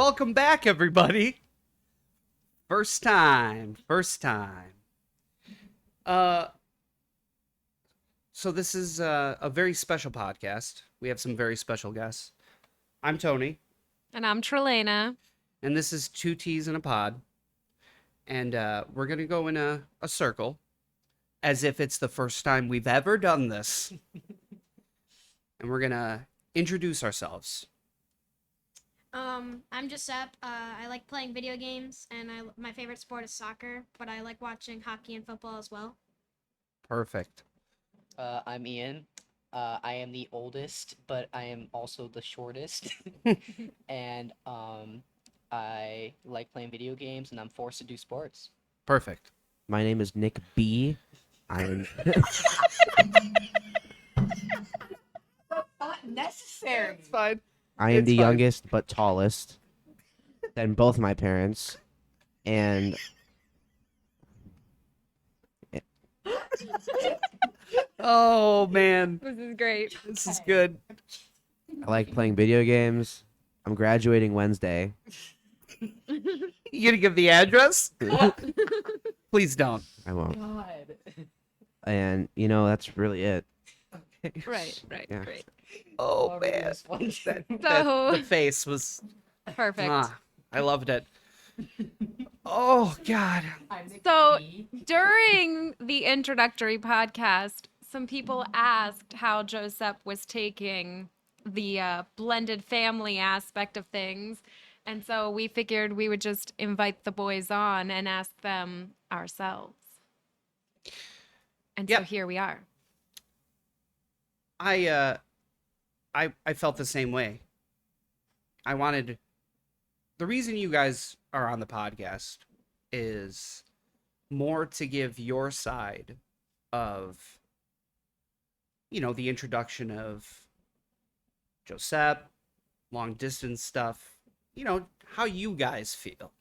welcome back, everybody. First time. Uh, so this is a very special podcast. We have some very special guests. I'm Tony, And I'm Trelena. and this is Two T's in a Pod. And we're going to go in a circle as if it's the first time we've ever done this. And we're going to introduce ourselves. I'm Josep. I like playing video games, and my favorite sport is soccer, but I like watching hockey and football as well. Perfect. I'm Ian. I am the oldest, but I am also the shortest. And I like playing video games, and I'm forced to do sports. Perfect. My name is Nick B. I'm Not necessary. It's fine. I am It's the fine. youngest but tallest than both my parents, and Oh, man. This is great. This is good. I like playing video games. I'm graduating Wednesday. You gonna give the address? Please don't. I won't. God. And that's really it. Right, Yeah. great. Oh, Already man. this one. The face was... Perfect. I loved it. Oh, God. So during the introductory podcast, some people asked how Josep was taking the blended family aspect of things. And so we figured we would just invite the boys on and ask them ourselves. And so Yep. here we are. I felt the same way. I wanted... The reason you guys are on the podcast is more to give your side of, the introduction of Josep, long distance stuff, how you guys feel.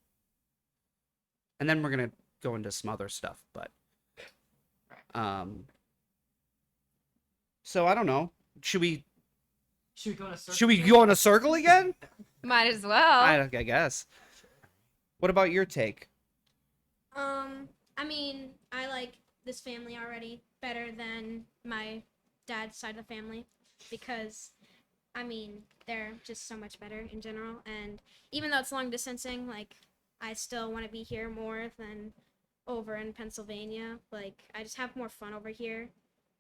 And then we're going to go into some other stuff, but so I don't know. Should we go in a circle again? Might as well. I guess. What about your take? I mean, I like this family already better than my dad's side of the family because, I mean, they're just so much better in general. And even though it's long distancing, like, I still want to be here more than over in Pennsylvania. Like, I just have more fun over here,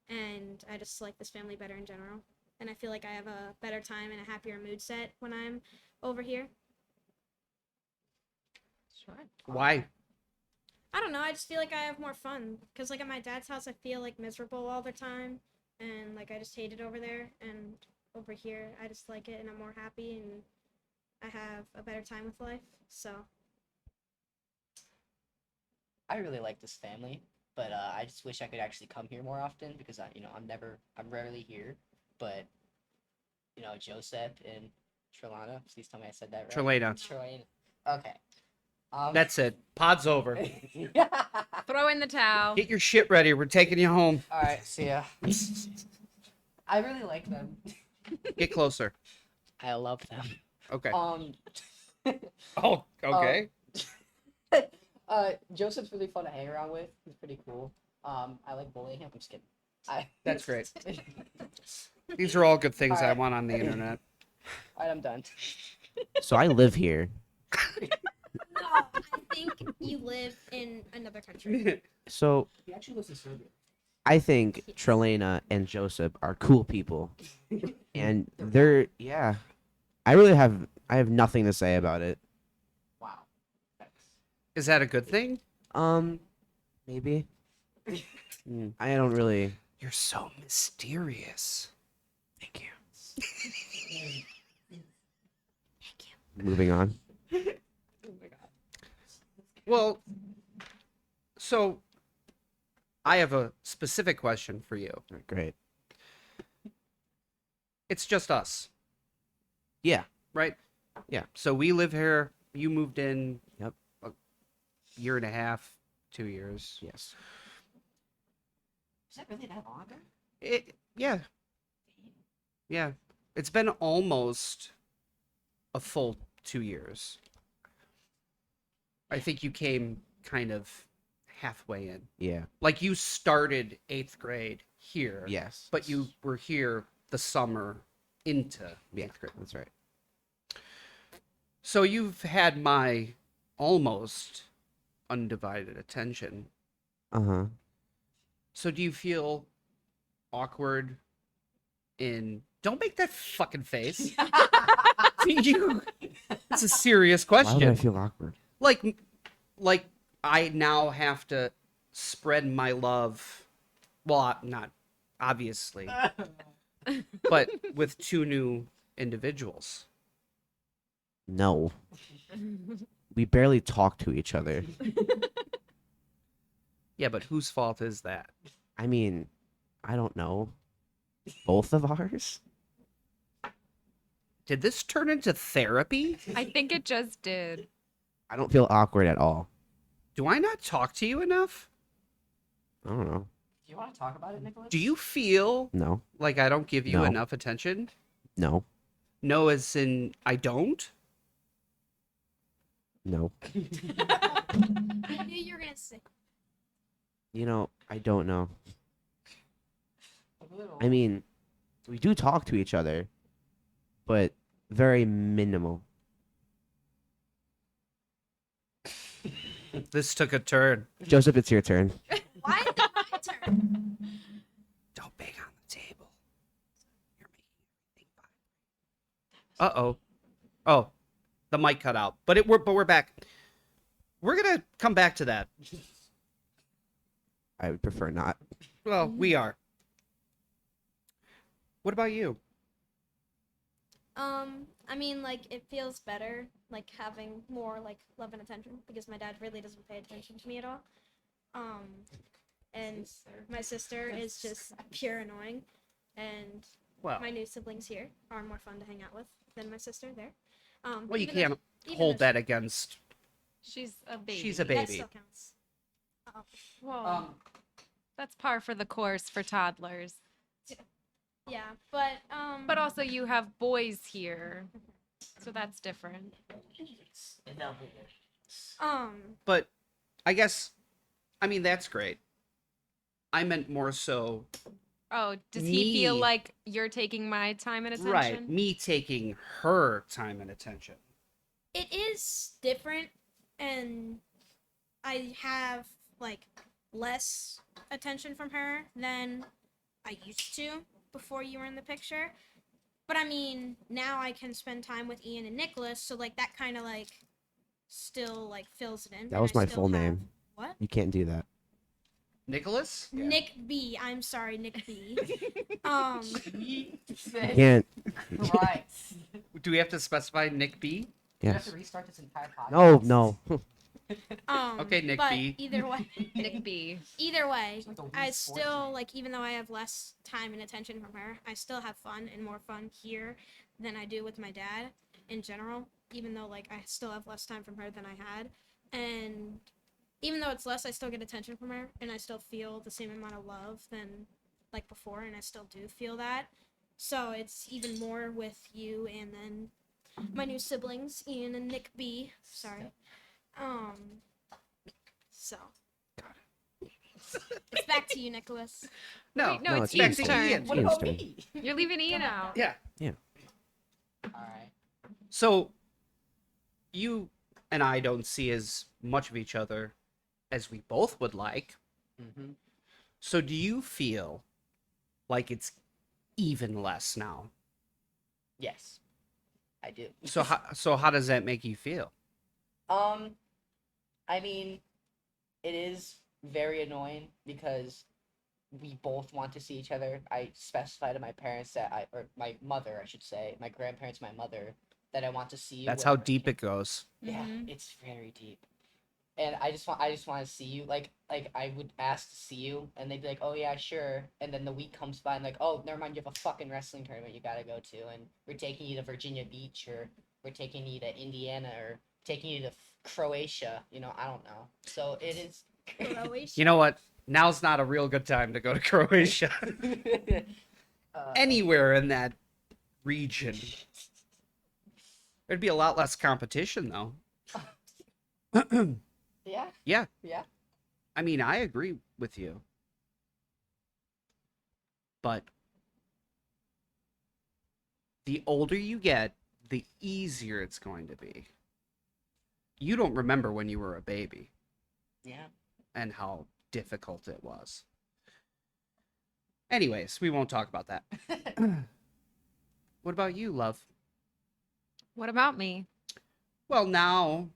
and I just like this family better in general. And I feel like I have a better time and a happier mood set when I'm over here. Why? I don't know. I just feel like I have more fun because, like, at my dad's house, I feel like miserable all the time, and like I just hate it over there. And over here, I just like it, and I'm more happy, and I have a better time with life. So I really like this family, but I just wish I could actually come here more often because I'm rarely here. But Joseph and Trelana, please tell me I said that right. Trelena. Trelena. Okay. That's it. Pod's over. Throw in the towel. Get your shit ready. We're taking you home. All right. See ya. I really like them. Get closer. I love them. Okay. Um. Oh, okay. Joseph's really fun to hang around with. He's pretty cool. I like bullying him. I'm just kidding. That's great. These are all good things I Alright. want on the internet. Alright, I'm done. So I live here. no, I think you live in another country. So He actually lives in Serbia. I think Trelena and Joseph are cool people, and I have nothing to say about it. Wow. Is that a good thing? Maybe. Mm. I don't really. You're so mysterious. Thank you. Moving on. Oh my god. Well, so I have a specific question for you. Great. It's just us, Yeah. right? Yeah. So we live here. You moved in. Yep. A year and a half, 2 years. Yes. Is that really that long ago? Yeah. It's been almost a full 2 years. I think you came kind of halfway in. Yeah. Like you started 8th grade here. Yes. But you were here the summer into 8th grade. That's right. So you've had my almost undivided attention. Uh-huh. So do you feel awkward in don't make that fucking face. You it's a serious Why question. would I feel awkward? Like I now have to spread my love. Well, not obviously, but with 2 new individuals. No. We barely talk to each other. Yeah, but whose fault is that? I mean, I don't know. Both of ours? Did this turn into therapy? I think it just did. I don't feel awkward at all. Do I not talk to you enough? I don't know. Do you want to talk about it, Nicholas? Do you feel No. like I don't give you No. enough attention? No. No, as in I don't? No. I knew you were gonna say. You know, I don't know. A little. I mean, we do talk to each other, but very minimal. This took a turn. Joseph, it's your turn. Why is it my turn? Don't bang on the table. You're making everything vibrate. Uh-oh. Oh, the mic cut out. But we're back. We're gonna come back to that. I would prefer not. Well, we are. What about you? I mean, like, it feels better, like, having more, like, love and attention, because my dad really doesn't pay attention to me at all. And my sister is just pure annoying, and Well, my new siblings here are more fun to hang out with than my sister there. well, you even though- can't even hold though that against. She's a baby. She's a That baby. still counts. Well, that's par for the course for toddlers. Yeah, but But also, you have boys here, so that's different. But I guess, I mean, that's great. I meant more so, Oh, does he feel Me. like you're taking my time and attention? right, me taking her time and attention. it is different, and I have like less attention from her than I used to before you were in the picture. But I mean, now I can spend time with Ian and Nicholas, so like that kind of like still like fills it in. That and was I my still full have- name. What? You can't do that. Nicholas? Yeah. Nick B. I'm sorry, Nick B. You can't. Right. Do we have to specify Nick B? You have Yes. to restart this entire podcast. No. Okay, Nick but B. Either way, Nick B. either way, It's like the I Wii Sports still game. like, even though I have less time and attention from her, I still have fun and more fun here than I do with my dad in general. Even though like I still have less time from her than I had, and even though it's less, I still get attention from her, and I still feel the same amount of love than like before, and I still do feel that. So it's even more with you, and then my new siblings, Ian and Nick B. Sorry. So. It's back to you, Nicholas. No, Wait, no, No, it's it's Ian's Ian's turn. Ian. What Ian's about turn. me? You're leaving Ian out. Yeah. Alright. So, you and I don't see as much of each other as we both would like. Mm-hmm. So, do you feel like it's even less now? Yes. I do. So how does that make you feel? I mean, it is very annoying because we both want to see each other. I specify to my parents that or my mother, I should say, my grandparents, my mother, that I want to see you. That's how whenever I deep can. it goes. Yeah, Mhm. it's very deep. And I just want to see you. Like I would ask to see you, and they'd be like, "Oh yeah, sure." And then the week comes by, and like, "Oh, never mind, you have a fucking wrestling tournament you gotta go to, and we're taking you to Virginia Beach, or we're taking you to Indiana, or taking you to Croatia." You know, I don't know. So it is. Croatia. You know what? Now's not a real good time to go to Croatia. Uh, Anywhere in that region. There'd be a lot less competition, though. Yeah. Yeah, Yeah. I mean, I agree with you, but the older you get, the easier it's going to be. You don't remember when you were a baby Yeah. and how difficult it was. Anyways, we won't talk about that. What about you, love? What about me? Well, now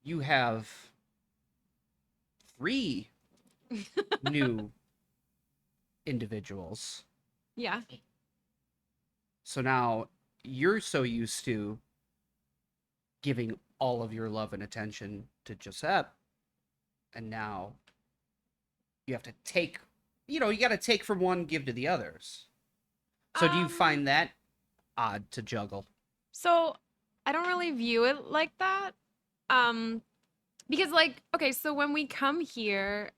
you have 3 new individuals. Yeah. So now you're so used to giving all of your love and attention to Josep, and now you have to take, you got to take from one, give to the others. So do you Um, find that odd to juggle? So I don't really view it like that. Um, because like, okay, so when we come here,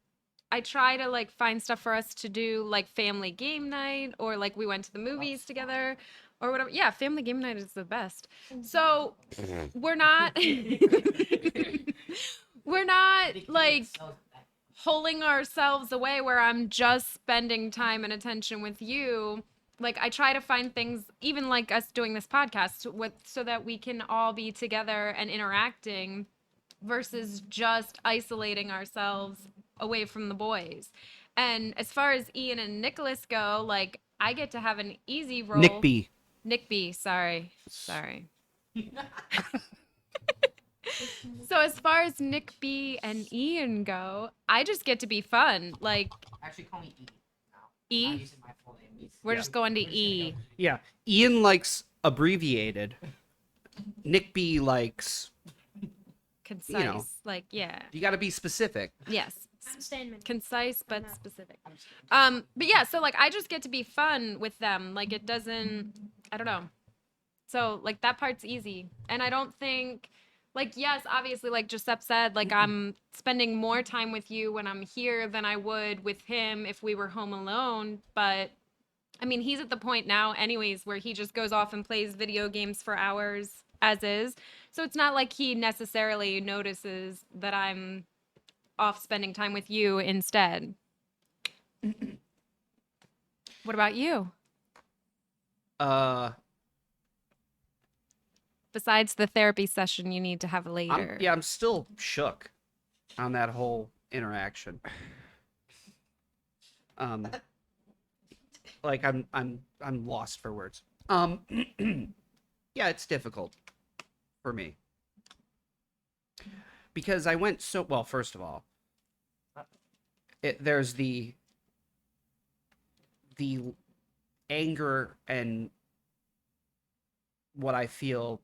I try to like find stuff for us to do, like family game night, or like we went to the movies together, or whatever. Yeah, family game night is the best. So we're not, we're not like pulling ourselves away where I'm just spending time and attention with you. Like I try to find things, even like us doing this podcast, with so that we can all be together and interacting, versus just isolating ourselves away from the boys. And as far as Ian and Nicholas go, like I get to have an easy role. Nick B. Nick B. Sorry. So as far as Nick B and Ian go, I just get to be fun. Like Actually, call me E. Now. E? I'm not using my full name. We're Yeah. just going to We're just gonna E. go- Yeah, Ian likes abbreviated. Nick B likes, Concise. Like, yeah. you got to be specific. Yes. I'm staying minimal. Concise but No. specific. I'm just kidding. But yeah, so like I just get to be fun with them. Like it doesn't, I don't know. So like that part's easy. And I don't think, like, yes, obviously, like Josep said, like I'm spending more time with you when I'm here than I would with him if we were home alone. But I mean, he's at the point now, anyways, where he just goes off and plays video games for hours as is. So it's not like he necessarily notices that I'm off spending time with you instead. What about you? Uh, Besides the therapy session you need to have later. I'm still shook on that whole interaction. Like I'm lost for words. Yeah, it's difficult for me because I went so well. First of all, there's the anger and what I feel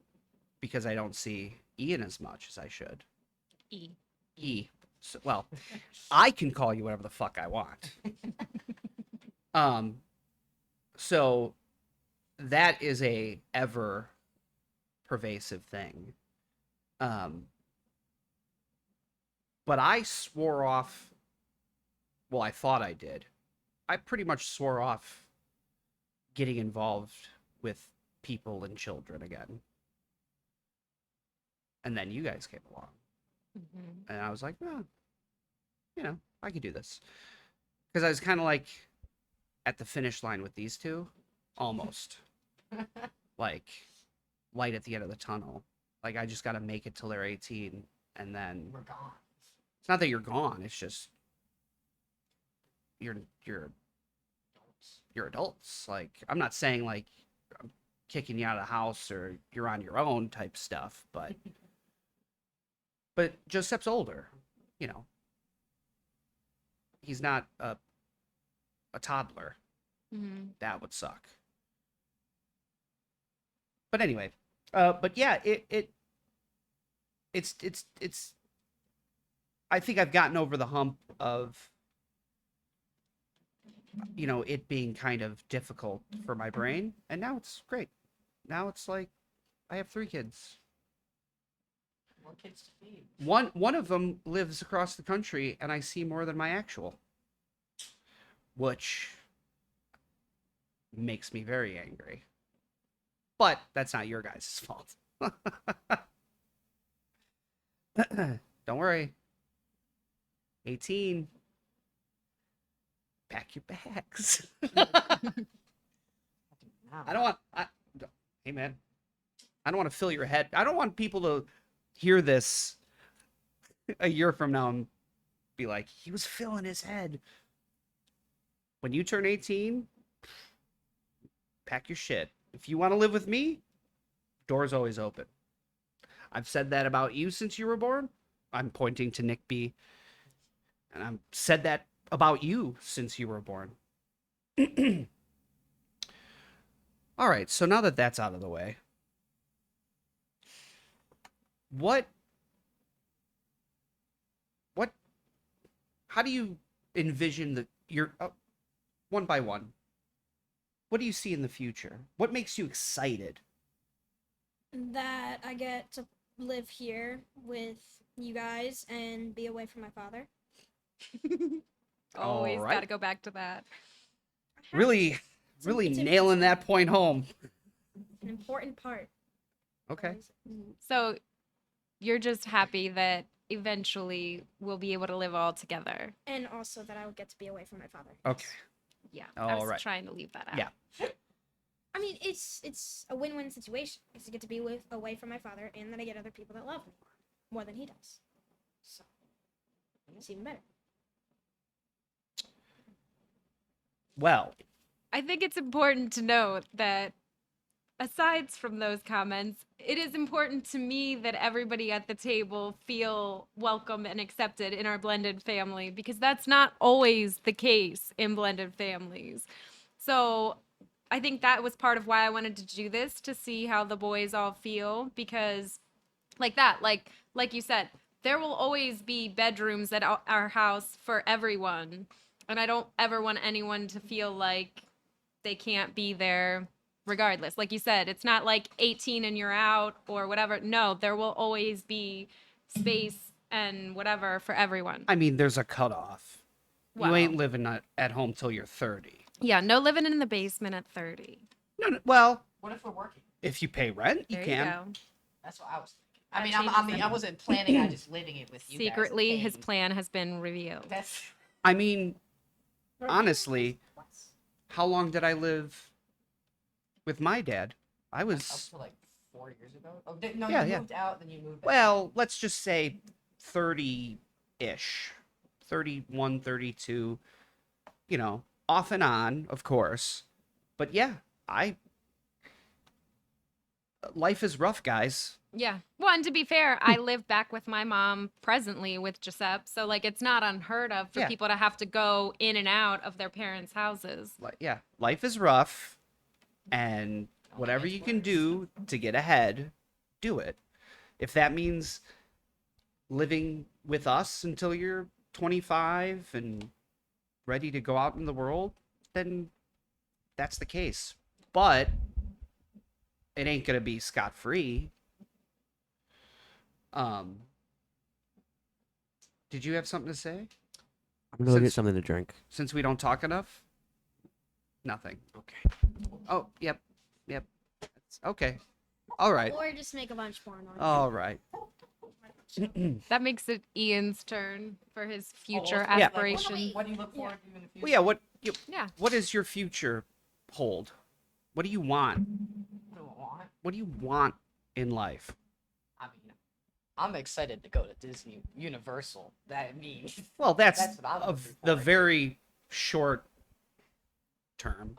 because I don't see Ian as much as I should. E. So, well, I can call you whatever the fuck I want. So that is a ever pervasive thing. But I swore off. Well, I thought I did. I pretty much swore off getting involved with people and children again. And then you guys came along. Mm-hmm. And I was like, oh, I could do this. Because I was kind of like at the finish line with these two, almost. Like, light at the end of the tunnel. Like, I just got to make it till they're 18. And then, We're gone. it's not that you're gone, it's just, you're adults. Like, I'm not saying, like, I'm kicking you out of the house or you're on your own type stuff, but Josep's older, he's not a toddler. Mm-hmm. That would suck. But anyway, but yeah, it's I think I've gotten over the hump of it being kind of difficult for my brain, and now it's great. Now it's like I have 3 kids. More kids to feed. One of them lives across the country, and I see more than my actual, which makes me very angry. But that's not your guys' fault. Don't worry. 18. Pack your bags. I don't want. Hey, man. I don't want to fill your head. I don't want people to hear this a year from now and be like, he was filling his head. When you turn 18, pack your shit. If you want to live with me, door's always open. I've said that about you since you were born. I'm pointing to Nick B. And I've said that about you since you were born. All right, so now that that's out of the way, what how do you envision your one by one? What do you see in the future? What makes you excited? That I get to live here with you guys and be away from my father. Always All got to right. go back to that. Really, really it's nailing that point home. an important part. Okay. Always. So you're just happy that eventually we'll be able to live all together. And also that I would get to be away from my father. Okay. Yeah, All I was right. trying to leave that out. Yeah. I mean, it's a win-win situation. Because I get to be away from my father, and then I get other people that love me more than he does. So it's even better. Well, I think it's important to note that aside from those comments, it is important to me that everybody at the table feel welcome and accepted in our blended family because that's not always the case in blended families. So I think that was part of why I wanted to do this to see how the boys all feel because like you said, there will always be bedrooms at our house for everyone. And I don't ever want anyone to feel like they can't be there regardless. Like you said, it's not like 18 and you're out or whatever. No, there will always be space and whatever for everyone. I mean, there's a cutoff. You Well, ain't living at home till you're 30. yeah, no living in the basement at 30. No, well, What if we're working? if you pay rent, you There can. you go. That's what I was thinking. I That mean, changes I everything. wasn't planning on just living it with you guys Secretly, his paying- plan has been revealed. That's I mean, Or honestly, less. how long did I live with my dad? I up was, to like 4 years ago. Oh, no, Yeah, you yeah. moved out, then you moved back. well, let's just say 30-ish. 31, 32. You know, off and on, of course. But yeah, life is rough, guys. Yeah. Well, and to be fair, I live back with my mom presently with Josep. So, like, it's not unheard of for Yeah. people to have to go in and out of their parents' houses. Yeah, life is rough, and Only whatever gets you can worse. do to get ahead, do it. If that means living with us until you're 25 and ready to go out in the world, then that's the case. But it ain't gonna be scot-free. Did you have something to say? I'm gonna go get Since- something to drink. Since we don't talk enough? Nothing. Okay. Oh, yep. Okay. All right. Or just make a bunch more noise. All right. That makes it Ian's turn for his future Oh, yeah. aspirations. What do you look forward to in the future? Well, yeah. Yeah. What does your future hold? What do you want? What do I want? What do you want in life? I mean, I'm excited to go to Disney Universal. That means Well, that's That's what I'm of looking the forward to. very short term.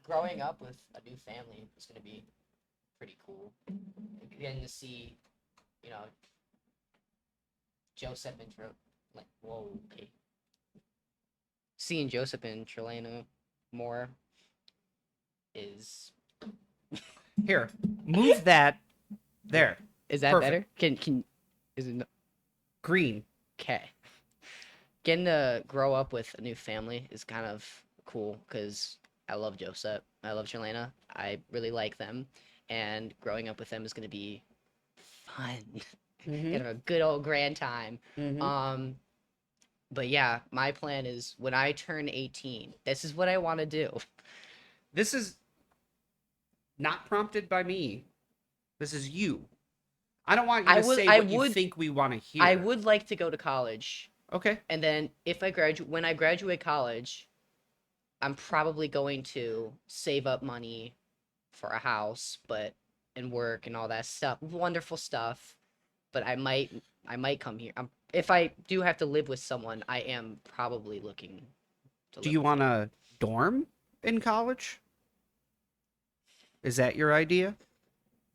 growing up with a new family is going to be pretty cool. Getting to see, you know, Joseph and okay. Seeing Joseph and Trelena more is Here, move that there. that Perfect. better? Can is it Green. okay? Getting to grow up with a new family is kind of cool because I love Joseph. I love Trelena. I really like them, and growing up with them is going to be fun. Mhm, Gonna have a good old grand time. mhm. But yeah, my plan is when I turn 18, this is what I want to do. This is. Not prompted by me. This is you. I don't want you I to would- say I what you would- think we want to hear. I would like to go to college, Okay. and then when I graduate college, I'm probably going to save up money for a house, and work and all that stuff, wonderful stuff. But I might come here. If I do have to live with someone, I am probably looking to Do live you with want to dorm in college? Is that your idea?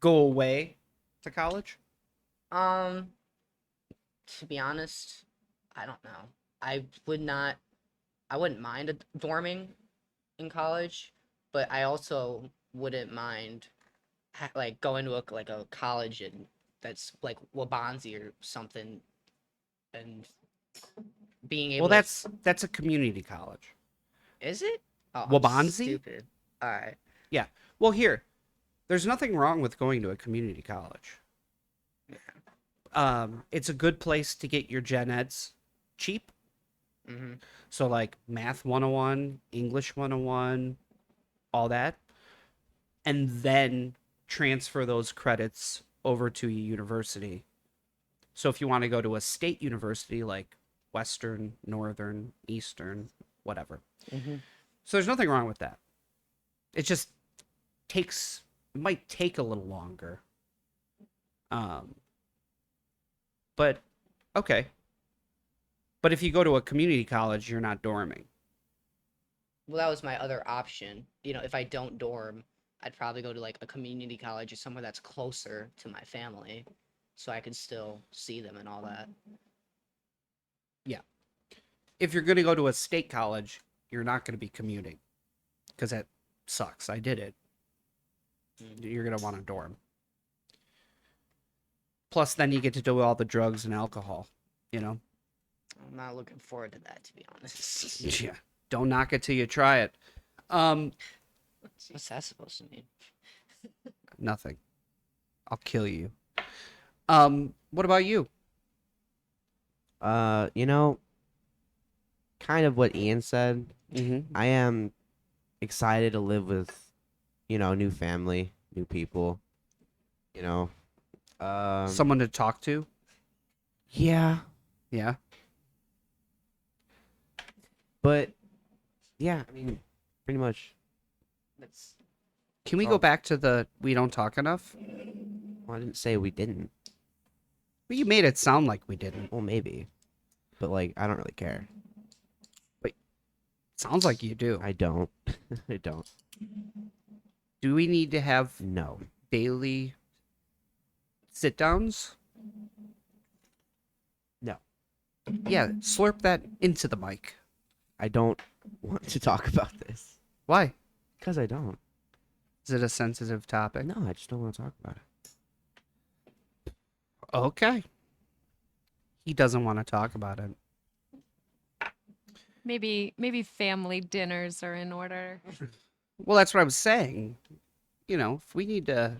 Go away to college? Um, to be honest, I don't know. I would not. I wouldn't mind dorming in college, but I also wouldn't mind like going to a college and that's like Wabanzi or something, and being able. Well, that's a community college. Is it? Oh, I'm Wabanzi? stupid. All right. Yeah. Well, here, there's nothing wrong with going to a community college. It's a good place to get your gen eds cheap. Mm-hmm. So like math 101, English 101, all that. And then transfer those credits over to a university. So if you want to go to a state university like Western, Northern, Eastern, whatever. Mm-hmm. So there's nothing wrong with that. It just might take a little longer. But okay. But if you go to a community college, you're not dorming. Well, that was my other option. If I don't dorm, I'd probably go to like a community college or somewhere that's closer to my family, so I could still see them and all that. If you're going to go to a state college, you're not going to be commuting because that sucks. I did it. You're going to want to dorm. Plus, then you get to do all the drugs and alcohol, you know? I'm not looking forward to that, to be honest. Yeah. Don't knock it till you try it. What's that supposed to mean? Nothing. I'll kill you. What about you? You know, kind of what Ian said. Mm-hmm. I am excited to live with, new family, new people. You know, Someone to talk to? yeah, Yeah. but yeah, I mean, pretty much. That's Can we Oh. go back to the we don't talk enough? Well, I didn't say we didn't. Well, you made it sound like we didn't. Well, maybe, but like, I don't really care. Sounds like you do. I don't. I don't. Do we need to have No. daily sit downs? No. Yeah, slurp that into the mic. I don't want to talk about this Why? because I don't. Is it a sensitive topic? No, I just don't want to talk about it. Okay. He doesn't want to talk about it. Maybe family dinners are in order. Well, that's what I was saying. If we need to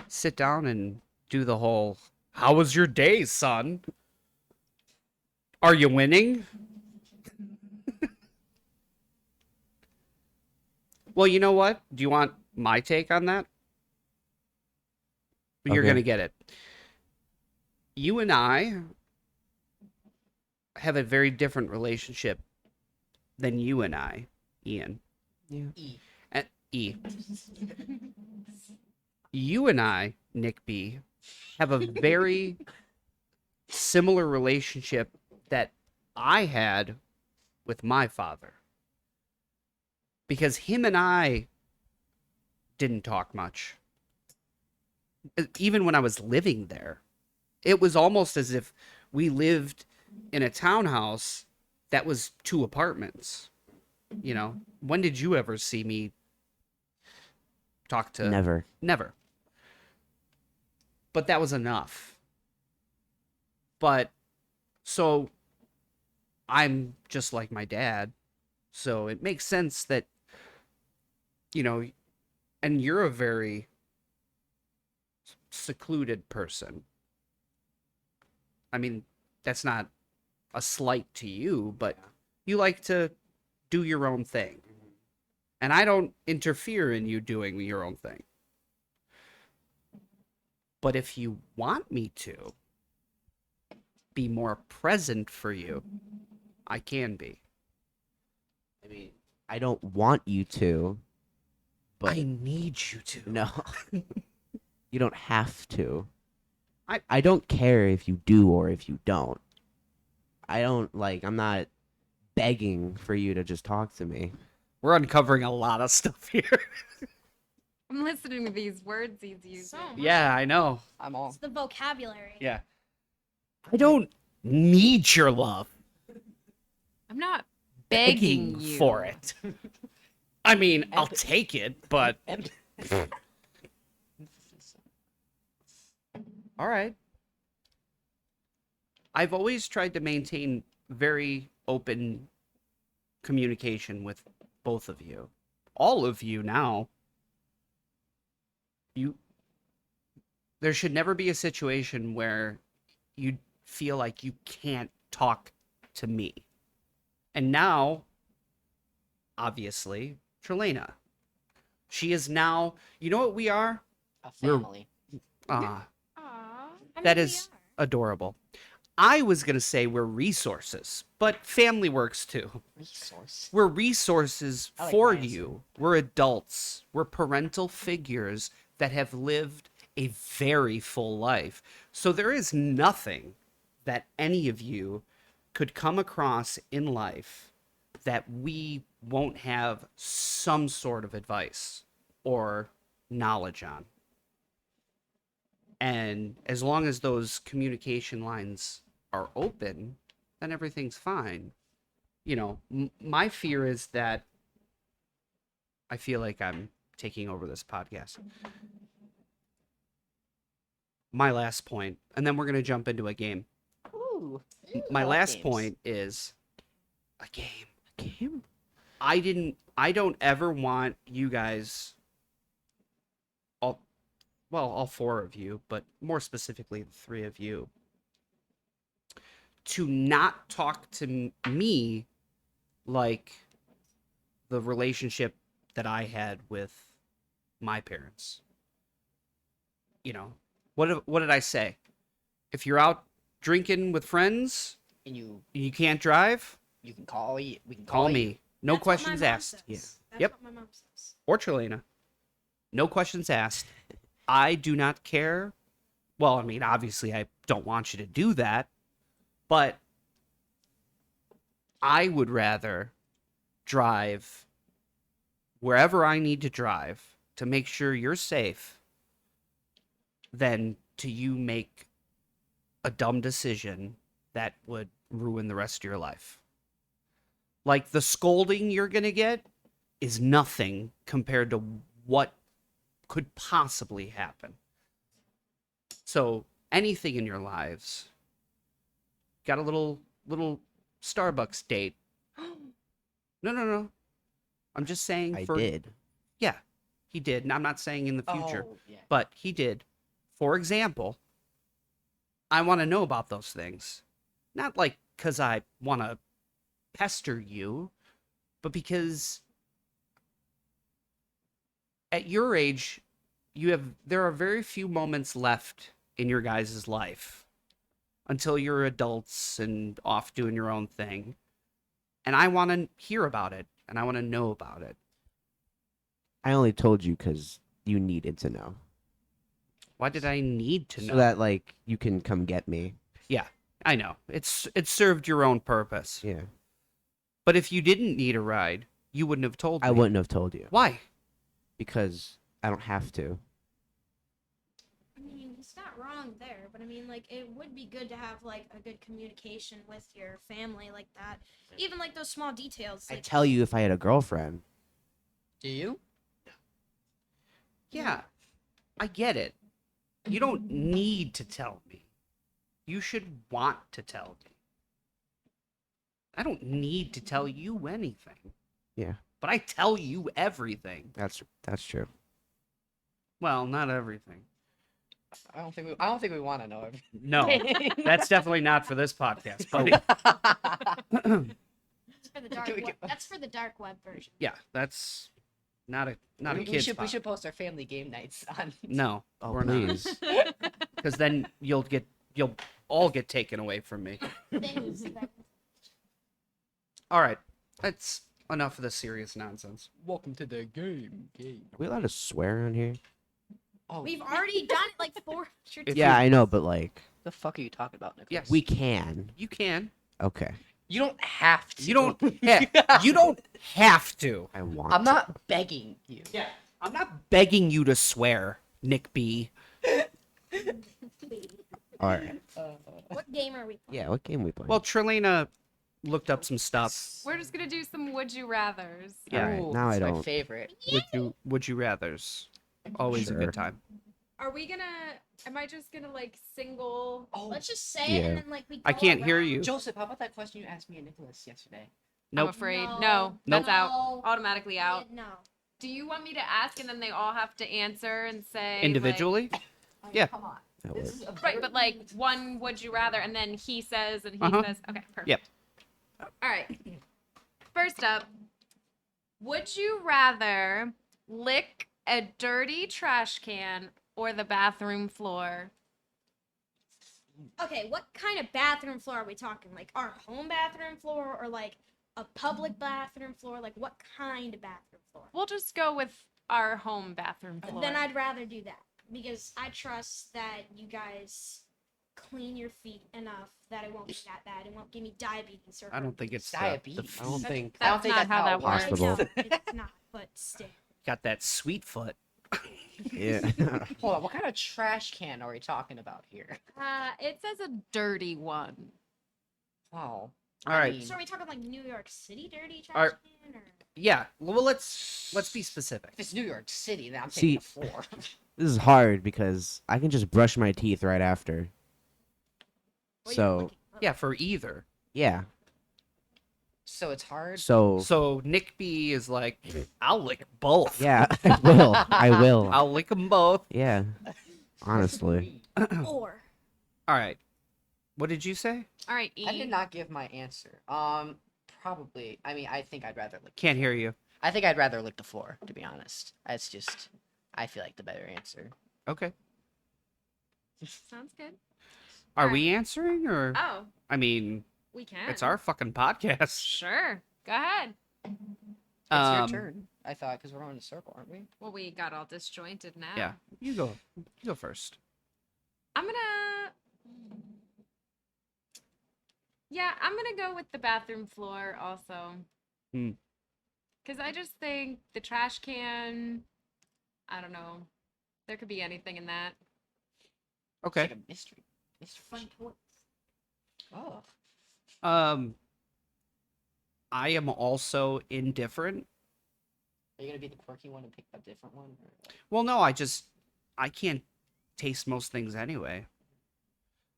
sit down and do the whole, how was your day, son? Are you winning? Well, you know what? Do you want my take on that? You're Okay. going to get it. You and I have a very different relationship than you and I, Ian. Yeah. And E. You and I, Nick B, have a very similar relationship that I had with my father. Because him and I didn't talk much. Even when I was living there, it was almost as if we lived in a townhouse that was 2 apartments. When did you ever see me talk to? Never. Never. But that was enough. But so I'm just like my dad. So it makes sense that, and you're a very secluded person. I mean, that's not a slight to you, but you like to do your own thing. And I don't interfere in you doing your own thing. But if you want me to be more present for you, I can be. I mean, I don't want you to, but I need you to. no, you don't have to. I- I don't care if you do or if you don't. I'm not begging for you to just talk to me. We're uncovering a lot of stuff here. I'm listening to these words he's using. So much. Yeah, I know. I'm all. It's the vocabulary. Yeah. I don't need your love. I'm not begging you for it. I mean, I'll Empathy. take it, but all right. I've always tried to maintain very open communication with both of you. All of you now. There should never be a situation where you feel like you can't talk to me. And now, obviously, Trelena. She is now, you know what we are? A We're- family. Ah, Aw. that is adorable. I was going to say we're resources, but family works too. Resource. We're resources I like for my answer. you. We're adults. We're parental figures that have lived a very full life. So there is nothing that any of you could come across in life that we won't have some sort of advice or knowledge on. And as long as those communication lines are open, then everything's fine. You know, my fear is that I feel like I'm taking over this podcast. My last point, and then we're going to jump into a game. Ooh. My I like last games. point is a game. Game? I don't ever want you guys, all four of you, but more specifically the three of you, to not talk to me like the relationship that I had with my parents. You know, what did I say? If you're out drinking with friends And you and you can't drive, can call you. We can call you. me. No That's what my questions mom asked. says. Yeah. That's Yep. what my mom says. Or Trelena. No questions asked. I do not care. Well, I mean, obviously, I don't want you to do that, but I would rather drive wherever I need to drive to make sure you're safe than to you make a dumb decision that would ruin the rest of your life. Like, the scolding you're going to get is nothing compared to what could possibly happen. So, anything in your lives, got a little Starbucks date. No. I'm just saying I for did. Yeah, he did. And I'm not saying in the future, Oh, yeah. but he did. For example, I want to know about those things. Not like because I want to pester you, but because at your age, there are very few moments left in your guys' life until you're adults and off doing your own thing. And I want to hear about it and I want to know about it. I only told you because you needed to know. Why did I need to know? So that, like, you can come get me. I know. It served your own purpose. Yeah. But if you didn't need a ride, you wouldn't have told me. I wouldn't have told you. Why? Because I don't have to. I mean, it's not wrong there, but I mean, like, it would be good to have, like, a good communication with your family like that. Even, like, those small details. I'd Like, tell you if I had a girlfriend. Do you? Yeah, I get it. You don't need to tell me. You should want to tell me. I don't need to tell you anything. Yeah. But I tell you everything. That's true. Well, not everything. I don't think we want to know everything. No, that's definitely not for this podcast, buddy. that's for the dark Can we web. get- That's for the dark web version. Yeah, that's Not a we kid's should we pod. should post our family game nights on. No, Oh, we're please. not. Because then you'll all get taken away from me. Things that- All right, that's enough of the serious nonsense. Welcome to the game. Are we allowed to swear on here? Oh, We've already done it like 4. If Yeah, you- I know, but like the fuck are you talking about, Nicholas? Yes. we can. You can. Okay. You don't have to. You don't. You don't have to. I want. I'm not begging you. Yeah, I'm not begging you to swear, Nick B. All right. What game are we playing? Yeah. What game we playing? Well, Trilena looked up some stuff. We're just gonna do some would you rather's. Yeah. Alright, Ooh, now I that's my don't. favorite. Would you rather's? Always a Sure. good time. Are we gonna? Am I just gonna like single? Oh, Let's just say Yeah. it and then like we. I go can't hear around. you. Joseph, how about that question you asked me and Nicholas yesterday? I'm Nope. afraid. No. No, Nope. that's out. No. Automatically out. No. Do you want me to ask and then they all have to answer and say like- Individually? I mean, Yeah. Come on. That This works. is a right, but very- like one would you rather and then he says and he Uh-huh. says okay, perfect. Yep. All right. First up, would you rather lick a dirty trash can or the bathroom floor? Okay, what kind of bathroom floor are we talking? Like our home bathroom floor or like a public bathroom floor? Like what kind of bathroom floor? We'll just go with our home bathroom floor. Then I'd rather do that because I trust that you guys clean your feet enough that it won't be that bad. It won't give me diabetes or. I don't think it's Diabetes. I don't think I don't That's think not that's how how that it works. I Possible. know it's not, but still. got that sweet foot. Yeah. Hold on, what kind of trash can are we talking about here? It says a dirty one. Wow. All right. mean- So are we talking like New York City dirty trash Alright. can or? Yeah. Well, let's be specific. If it's New York City, then I'm See- taking the floor. This is hard because I can just brush my teeth right after. Well, you're So looking- Yeah, for either. yeah. So it's hard. So So Nick B is like, I'll lick both. yeah, I will. I will. I'll lick them both. Yeah. Honestly. Or All right. What did you say? All right, E. I did not give my answer. Probably. I mean, I think I'd rather lick. Can't hear you. I think I'd rather lick the floor, to be honest. That's just. I feel like the better answer. Okay. Sounds good. Are Alright. we answering or? Oh, I mean, we can. it's our fucking podcast. Sure. Go ahead. It's Um, your turn. I thought because we're on a circle, aren't we? Well, we got all disjointed now. Yeah. You go. You go first. I'm gonna. Yeah, I'm gonna go with the bathroom floor also. Hmm. Because I just think the trash can. I don't know. There could be anything in that. It's Okay. like a mystery. fun toys. Oh. I am also indifferent. Are you gonna be the quirky one and pick a different one? Or like... Well, no, I can't taste most things anyway.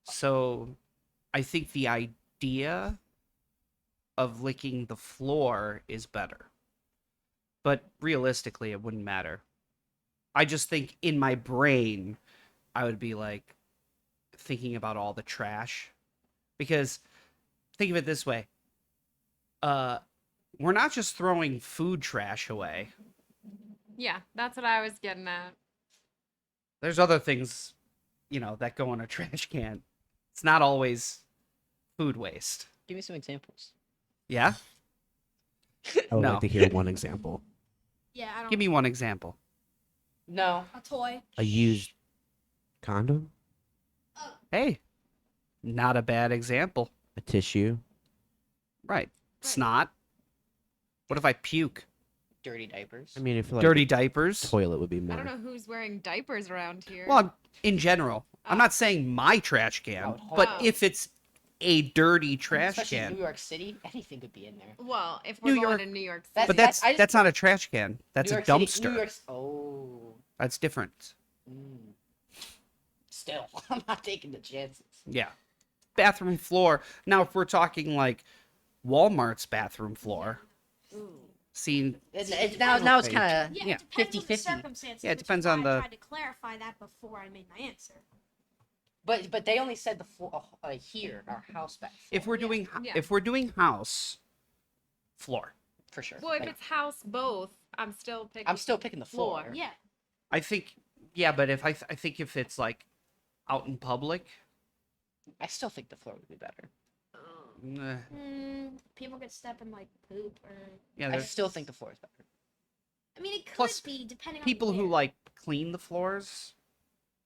So, I think the idea of licking the floor is better. But realistically, it wouldn't matter. I just think in my brain, I would be like thinking about all the trash. Because think of it this way. We're not just throwing food trash away. Yeah, that's what I was getting at. There's other things, that go in a trash can. It's not always food waste. Give me some examples. Yeah? I would No. like to hear one example. Yeah, I don't. Give me one example. No. a toy. A used condom, Hey, not a bad example. a tissue. Right. Snot. What if I puke? Dirty diapers. I mean, I feel like Dirty a diapers? toilet would be I more. don't know who's wearing diapers around here. Well, in general. I'm Oh. not saying my trash can, I would but hope. if it's a dirty trash Especially in can. New York City, anything could be in there. Well, if we're New going York- to New York City. That's- But that's I just- that's not a trash can. That's New a York City- dumpster. New York's. Oh. That's different. Mm. Still, I'm not taking the chances. Yeah. Bathroom floor. Now, if we're talking like Walmart's bathroom floor, seen. Now it's Okay. kind of. Yeah, Yeah. it depends on the 50-50. circumstances. Yeah, it which is depends why on I the- tried to clarify that before I made my answer. But they only said the floor here, our house back. If we're doing Yeah. if we're doing house floor, for sure. Well, if Like, it's house both, I'm still picking the floor. Yeah. I think, yeah, but if I think if it's like out in public, I still think the floor would be better. People could step in like poop or. yeah, I there's still think the floor is better. I mean, it could Plus, be depending on people who where. like clean the floors,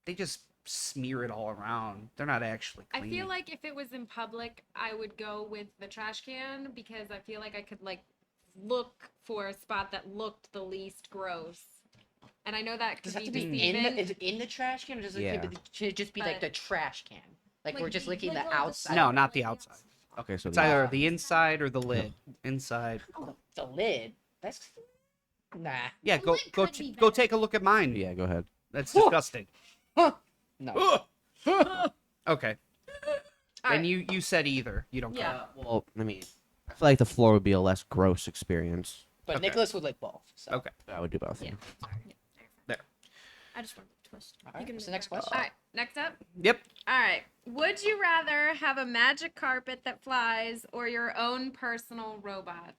they just smear it all around. They're not actually I cleaning. feel like if it was in public, I would go with the trash can because I feel like I could like look for a spot that looked the least gross. And I know that Does could it have be to be in deceiving. is it in the trash can, or does it Yeah. should it just be like But- the trash can? Like we're just licking like the on outside. No, side, not the like outside. Okay, so It's the- either the inside or the lid. Inside. The lid. That's nah. Yeah, The go lid go could be go better. take a look at mine. yeah, go ahead. That's Huh. disgusting. No. Okay. All And right. you said either. You don't Yeah. care. Well, I mean, I feel like the floor would be a less gross experience. But Okay. Nicholas would like both. So. Okay. I would do both. Yeah. There. I just want to twist. All right, can what's the move next back. question? All right, next up. Yep. All right. Would you rather have a magic carpet that flies or your own personal robot?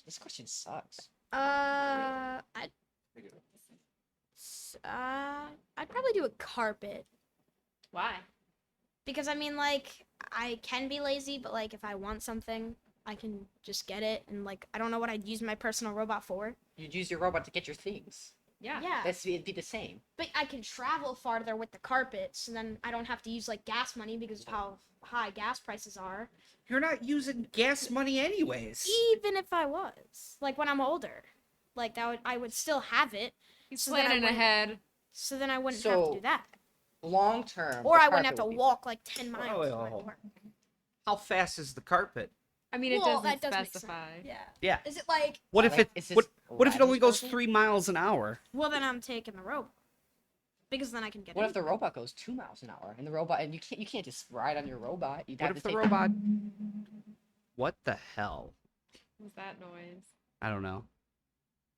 This question sucks. I'd probably do a carpet Why? because I mean, like, I can be lazy, but like, if I want something, I can just get it, and like, I don't know what I'd use my personal robot for. You'd use your robot to get your things. Yeah. Yeah, It'd be the same. but I can travel farther with the carpet, so then I don't have to use like gas money because of how high gas prices are. You're not using gas money anyways. Even if I was, like, when I'm older, like I would still have it. He's So then I planning wouldn't- ahead. So then I wouldn't have So- to do that, Long term. or the I wouldn't have carpet to would be- walk like 10 miles. wait, to my hold on. work. How fast is the carpet? I mean, it Well, doesn't that does make sense. specify. Yeah. Yeah. Is it like? What Yeah, if like, it is this what if it only goes Aladdin's 3 miles an hour? Well, then I'm taking the robot because then I can get. What if the anywhere. robot goes 2 miles an hour and the robot and you can't just ride on your robot? You'd What have if to the take robot What the hell? What's that noise? I don't know.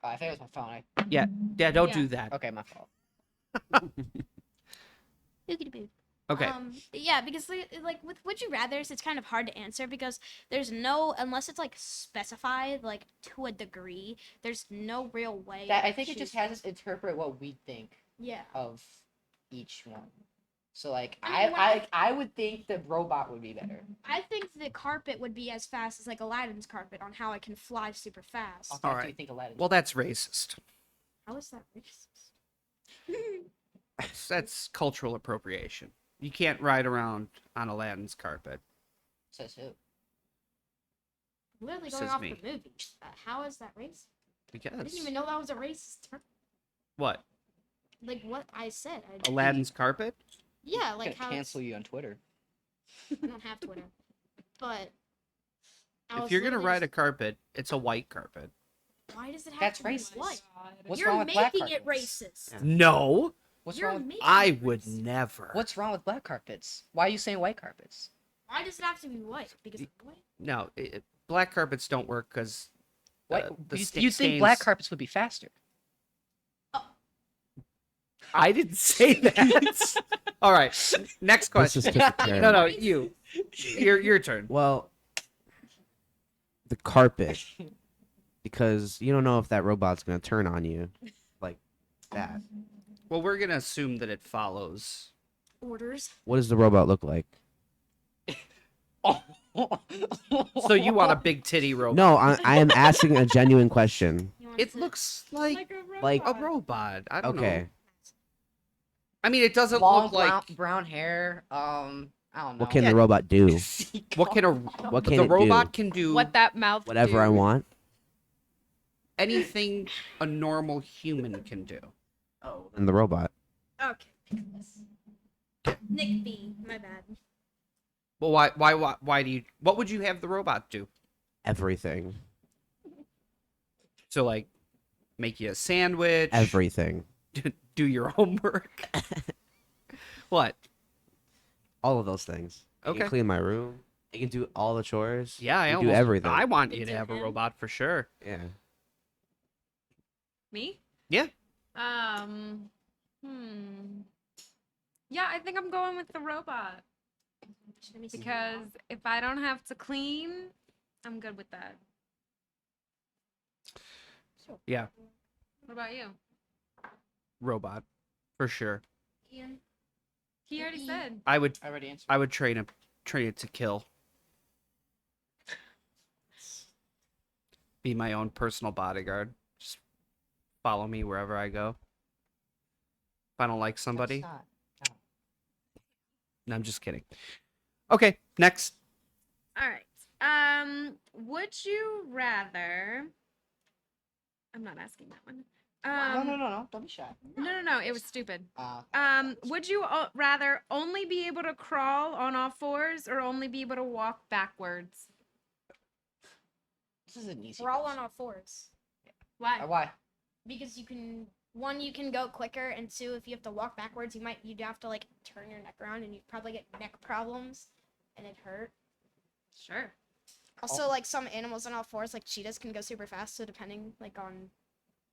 I think it was my phone. Yeah, don't Yeah. do that. Okay, my fault. Boogity-boo. Okay. Yeah, because like with Would You Rather's, it's kind of hard to answer because there's no, unless it's like specified like to a degree, there's no real way. That I of think it just choosing. has us interpret what we think Yeah. of each one. So like I mean, when I would think the robot would be better. I think the carpet would be as fast as like Aladdin's carpet on how it can fly super fast. How fast do you Alright. think Aladdin? Well, that's racist. How is that racist? That's cultural appropriation. You can't ride around on Aladdin's carpet. Says who? Literally Says going off me. the movie. How is that racist? I Because didn't even know that was a racist term. what? Like what I said. I, Aladdin's carpet? yeah, I'm like gonna how cancel you on Twitter. I don't have Twitter, but I If was you're gonna literally ride a just- carpet, it's a white carpet. why does it have That's to be racist. white? What's You're wrong with black making it carpets? racist. Yeah. No, What's You're wrong? With, making I it would racist. never. what's wrong with black carpets? Why are you saying white carpets? Why does it have to be white? Because of white. No, black carpets don't work because What the you think black stains- carpets would be faster? I didn't say that. All right, next This is question. just a turn. No, you. Your turn. Well, the carpet, because you don't know if that robot's gonna turn on you, like that. Well, we're gonna assume that it follows. Orders. What does the robot look like? So you want a big titty robot? No, I am asking a genuine question. You want It to- looks like Like- a robot. I don't know. Okay, I mean, it doesn't long look like. brown hair? I don't know. what can Yeah. the robot do? What can a What can the it robot do? can do? What that mouth Whatever I do. want. Anything a normal human can do. Oh. And the robot. Okay. Nick B. My bad. Well, why do you? What would you have the robot do? Everything. So like, make you a sandwich. Everything. Do your homework. What? All of those things. It Okay. can clean my room. It can do all the chores. Yeah, I It can almost, do everything. I want you It's to in have a him. robot for sure. Yeah. Me? Yeah. Yeah, I think I'm going with the robot Let me see. because if I don't have to clean, I'm good with that. Yeah, What about you? robot, for sure. Ian. He already said. I would I already answered. I would train it to kill. Be my own personal bodyguard. Just follow me wherever I go. If I don't like somebody, That's not. no, I'm just kidding. Okay, next. All right. Would you rather? I'm not asking that one. No. Don't be shy. No. It was stupid. Uh, Would you rather only be able to crawl on all fours or only be able to walk backwards? this is an easy. We're all on question. all fours. Why? Why? Because you can, one, you can go quicker, and two, if you have to walk backwards, you'd have to like turn your neck around, and you'd probably get neck problems, and it'd hurt. Sure. Also, like some animals on all fours, like cheetahs, can go super fast. So depending like on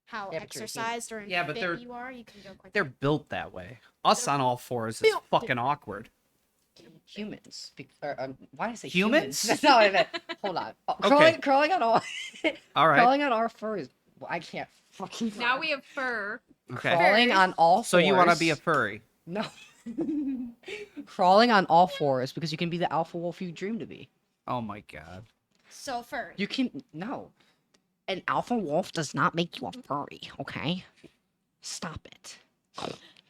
how Yeah, but you're a human. exercised or Yeah, but fit they're- you are, you can go quicker. They're built that way. Us on all fours is built fucking awkward. Humans. Why did I say Humans? That's not what I meant. Hold on. Okay. Crawling on all. All right. Crawling on all fours. Well, I can't fucking. Now we have fur. Okay. Crawling on all fours. So you want to be a furry? No. Crawling on all fours because you can be the alpha wolf you dream to be. Oh my god. So furry. You can no. An alpha wolf does not make you a furry, okay? Stop it.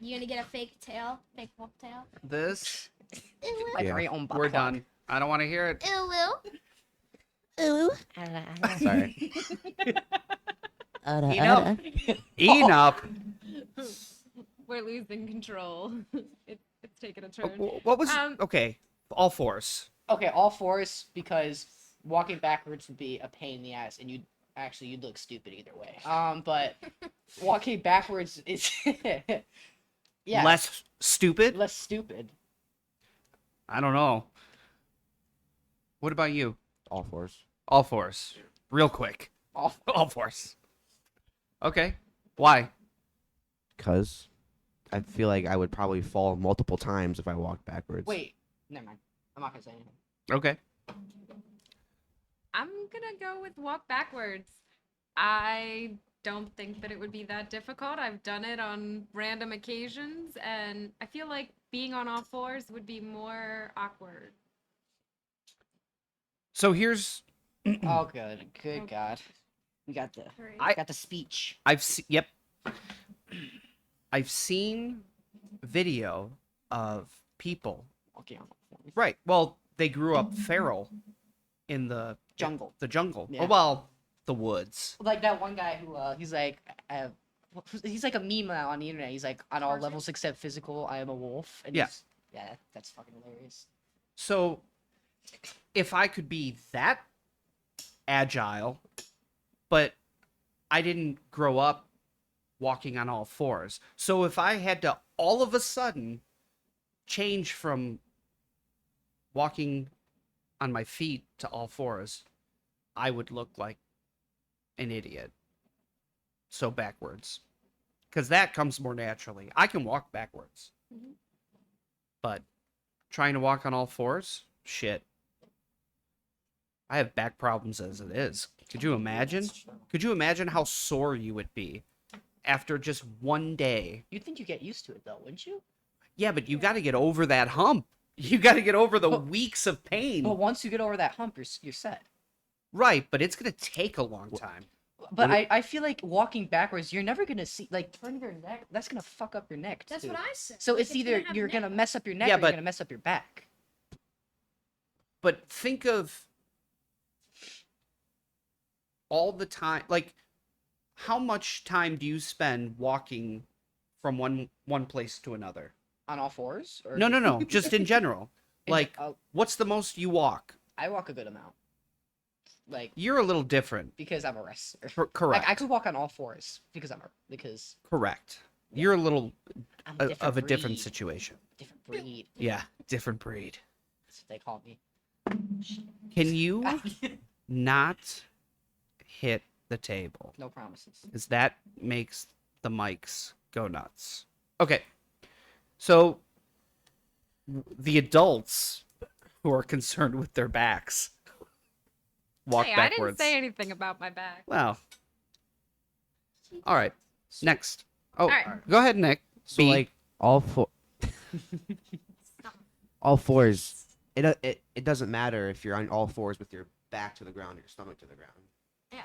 You gonna get a fake tail, fake wolf tail? This My Yeah. very own butt we're plug. done. I don't want to hear it. Ooh. Sorry. Enough. Enough. We're losing control. It's taking a turn. What was Um, okay? All fours. Okay, all fours because walking backwards would be a pain in the ass, and you'd look stupid either way. But walking backwards is yeah Less stupid. less stupid. I don't know. What about you? All fours. All fours. Real quick. All All fours. Okay. Why? Because I feel like I would probably fall multiple times if I walked backwards. wait, never mind. I'm not gonna say anything. Okay. I'm gonna go with walk backwards. I don't think that it would be that difficult. I've done it on random occasions, and I feel like being on all fours would be more awkward. So here's Oh, good God, we got the I- got the speech. Yep. I've seen video of people. Walking on all fours. Right. Well, they grew up feral in the Jungle. jungle. Yeah. Oh, well, the woods. Like that one guy who he's like he's like a meme now on the internet. He's like on all Tarzan? levels except physical, I am a wolf. And Yeah. yeah, that's fucking hilarious. So if I could be that agile, but I didn't grow up walking on all fours. So if I had to all of a sudden change from walking on my feet to all fours, I would look like an idiot. So backwards. Because that comes more naturally. I can walk backwards. Mhm. But trying to walk on all fours? Shit. I have back problems as it is. Could you imagine? Could you imagine how sore you would be after just one day? You'd think you get used to it though, wouldn't you? Yeah, but you got to get over that hump. You got to get over the But- weeks of pain. But once you get over that hump, you're set. Right, but it's going to take a long time. But What I feel like walking backwards, you're never gonna see like turning your neck. That's gonna fuck up your neck. That's too. what I said. So Like, it's either have you're neck gonna up. mess up your neck Yeah, or but- you're gonna mess up your back. But think of all the time, like how much time do you spend walking from one place to another? On all fours? Or No, just in general. Like oh, what's the most you walk? I walk a good amount. Like You're a little different. because I'm a wrestler. Correct. Like I could walk on all fours because Correct. You're a little I'm of a different breed. situation. Different breed. Yeah, different breed. That's what they call me. Can you not hit the table? No promises. Because that makes the mics go nuts. Okay. So the adults who are concerned with their backs, walk Hey, I backwards. didn't say anything about my back. Well, all right. Next. Oh, right. go ahead, Nick. So B. like all four, all fours. It doesn't matter if you're on all fours with your back to the ground or your stomach to the ground. Yeah.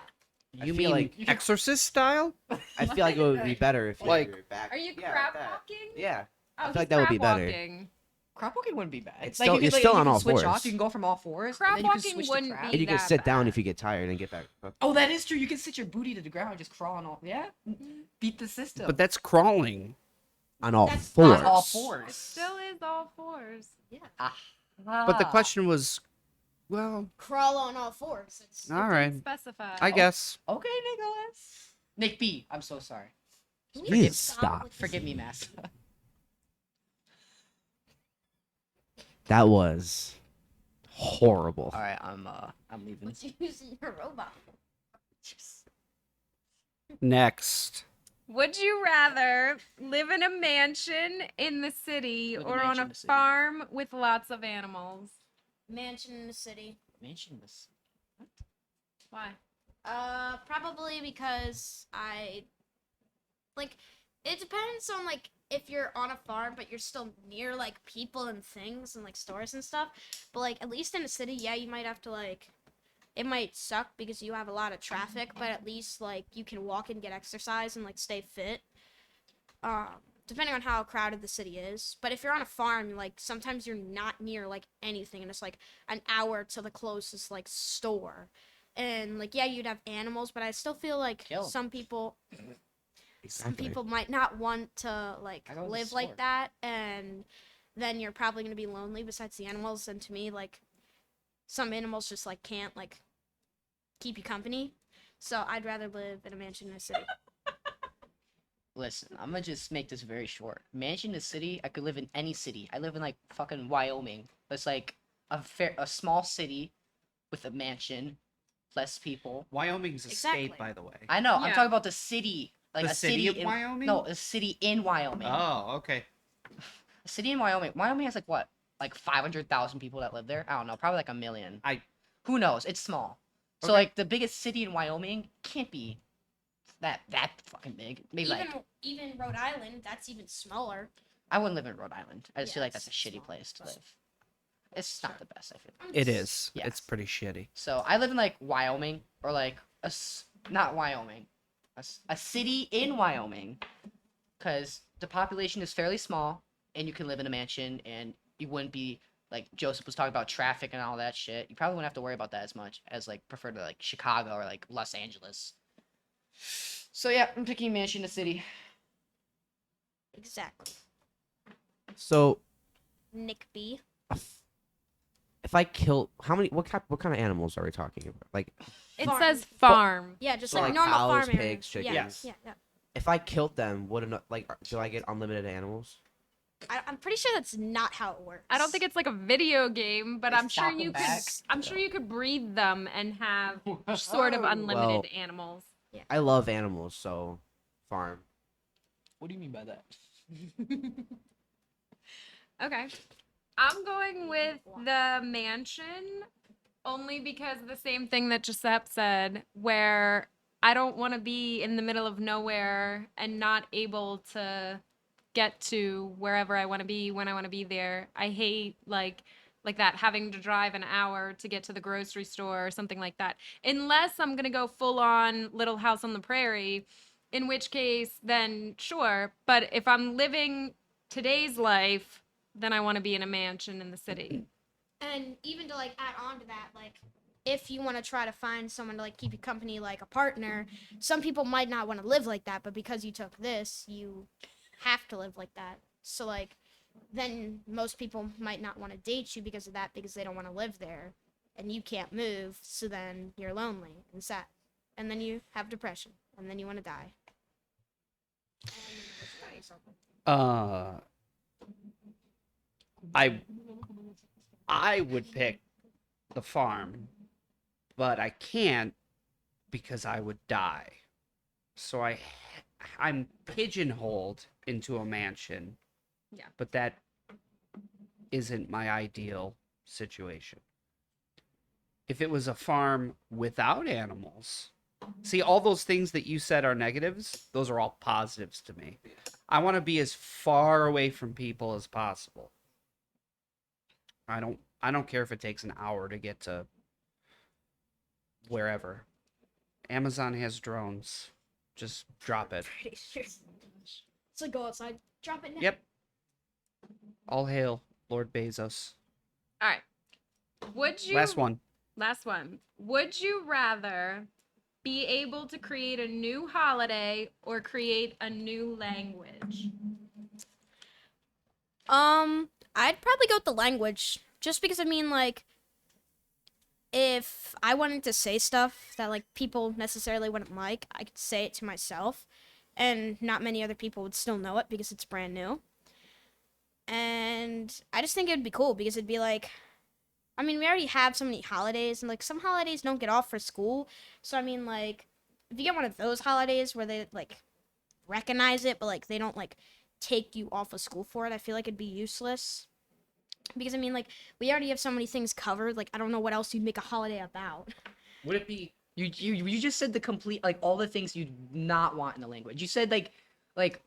I You feel mean like Exorcist style? I feel like it would be better if you Like- had your back. Are you yeah, crab like that. walking? Yeah. Oh, I feel he's like that would be crab better. walking. Crab walking wouldn't be bad. It's like still- you could, you're like, still you on can all switch fours. off. You can go from all fours. Crab and then you can walking switch wouldn't to crab. be And you can that sit down bad. if you get tired and get back up. Oh, that is true. You can sit your booty to the ground and just crawl on all. Yeah, beat the system. But that's crawling. On all That's fours. not all It fours. still is all fours. But the question was, well, Crawl on all fours. It's, all right. Specify. I guess. Okay, Nicholas. Nick B. I'm so sorry. Can Please just stop. with this? Forgive me, Mass. That was horrible. All right, I'm leaving. What's using your robot? Next. Would you rather live in a mansion in the city Live in a or on mansion a in the city. farm with lots of animals? Mansion in the city. Mansion this. Why? Probably because I like. It depends on like if you're on a farm, but you're still near like people and things and like stores and stuff. But like at least in a city, yeah, you might have to like. It might suck because you have a lot of traffic, but at least like you can walk and get exercise and like stay fit. Depending on how crowded the city is. But if you're on a farm, like sometimes you're not near like anything, and it's like an hour to the closest like store. And like yeah, you'd have animals, but I still feel like Kill 'em. some people Exactly. might not want to like I go to the live store. like that, and then you're probably gonna be lonely besides the animals. And to me, like some animals just like can't like keep you company. So I'd rather live in a mansion in a city. Listen, I'm gonna just make this very short. Mansion in the city, I could live in any city. I live in like fucking Wyoming. It's like a small city with a mansion, less people. Wyoming's a Exactly. state, by the way. I know. I'm Yeah. talking about the city, like The a city of in, Wyoming? No, a city in Wyoming. Oh, okay. A city in Wyoming. Wyoming has like what, like 500,000 people that live there. I don't know, probably like a million. Who knows? It's small. So Okay. like the biggest city in Wyoming can't be that fucking big. Maybe Even like even Rhode Island, that's even smaller. I wouldn't live in Rhode Island. I just feel Yeah, like that's a it's shitty small, place to but- live. It's not the best. I feel. It is. Yeah. It's pretty shitty. So I live in like Wyoming or like not Wyoming, a city in Wyoming, because the population is fairly small and you can live in a mansion and you wouldn't be like Joseph was talking about traffic and all that shit. You probably wouldn't have to worry about that as much as like prefer to like Chicago or like Los Angeles. So yeah, I'm picking mansion in the city. Exactly. So Nick B. if I kill what kind of animals are we talking about? Like It Farm. says farm. Yeah, just So, like, like, normal cows, farm area. pigs, Yeah, chickens. yeah. if I killed them, do I get unlimited animals? I'm pretty sure that's not how it works. I don't think it's like a video game, but They I'm sure stop 'em you could. back. I'm sure you could breed them and have sort of unlimited animals. I love animals, so farm. What do you mean by that? Okay. I'm going with the mansion only because the same thing that Josep said, where I don't want to be in the middle of nowhere and not able to get to wherever I want to be when I want to be there. I hate like that having to drive an hour to get to the grocery store or something like that. Unless I'm going to go full on Little House on the Prairie, in which case then sure, but if I'm living today's life, then I want to be in a mansion in the city. And even to like add on to that, like if you want to try to find someone to like keep you company, like a partner, some people might not want to live like that, but because you took this, you have to live like that. So like then most people might not want to date you because of that, because they don't want to live there and you can't move, so then you're lonely and sad. And then you have depression and then you want to die. I would pick the farm, but I can't because I would die. So I'm pigeonholed into a mansion. Yeah. But that isn't my ideal situation. if it was a farm without animals. See, all those things that you said are negatives, those are all positives to me. I want to be as far away from people as possible. I don't care if it takes an hour to get to wherever. Amazon has drones. Just drop it. Pretty sure. So go outside, drop it now. Yep. All hail Lord Bezos. All right. Would you Last one. Last one. Would you rather be able to create a new holiday or create a new language? I'd probably go with the language, just because I mean, like, if I wanted to say stuff that like people necessarily wouldn't like, I could say it to myself, and not many other people would still know it because it's brand new. And I just think it'd be cool because it'd be like, I mean, we already have so many holidays, and like some holidays don't get off for school. So I mean, like, if you get one of those holidays where they like recognize it, but like they don't like take you off of school for it, I feel like it'd be useless. Because I mean, like, we already have so many things covered. Like, I don't know what else you'd make a holiday about. Would it be You just said the complete, like, all the things you'd not want in a language. You said like